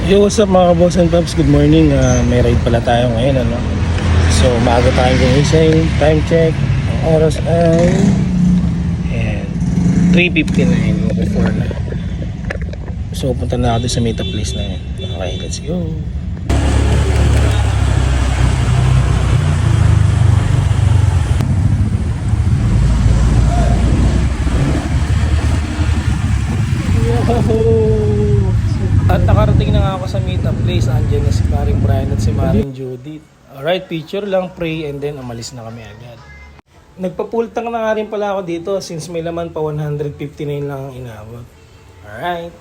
Yo, what's up mga boss and paps? Good morning. May ride pala tayo ngayon, ano? So, maaga tayong gumising. Time check. Ang oras ay 3:59 before na. So, punta na ako doon sa meetup place na yun. Okay, let's go. At nakarating na nga ako sa meetup place. Andiyan na si Maring Brian at si Maring Judith. Alright, picture lang, pray, and then umalis na kami agad. Nagpapultang na nga rin pala ako dito since may laman pa 159 lang ang inabot. Alright.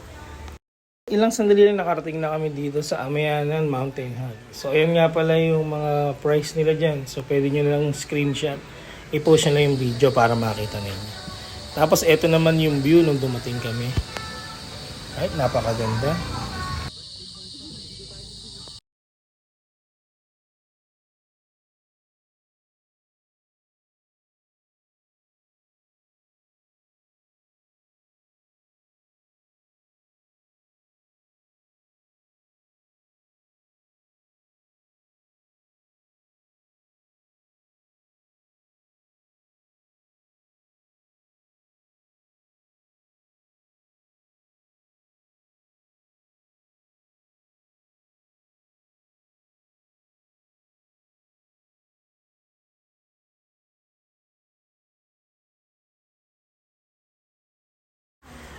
Ilang sandali lang nakarating na kami dito sa Amayanan Mountain Hug. So ayan nga pala yung mga price nila dyan. So pwede nyo lang screenshot. I-post nyo lang yung video para makita ninyo. Tapos eto naman yung view nung dumating kami. Alright, napakaganda.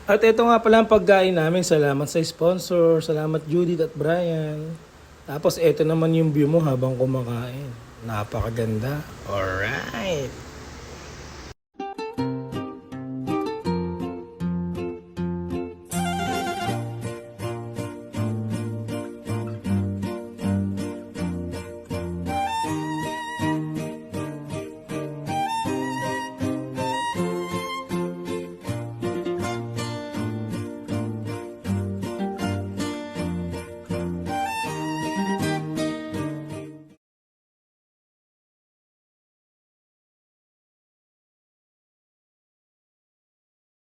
At ito nga pala ang pagkain namin. Salamat sa sponsor. Salamat Judith at Brian. Tapos ito naman yung view mo habang kumakain. Napakaganda. Alright.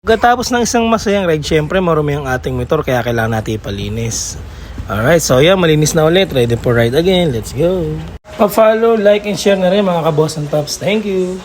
Pagkatapos ng isang masayang ride, syempre marumi ang ating motor kaya kailangan natin ipalinis. Alright, so yeah, malinis na ulit. Ready for ride again. Let's go. Pa-follow, like, and share na rin mga kaboss and tops. Thank you.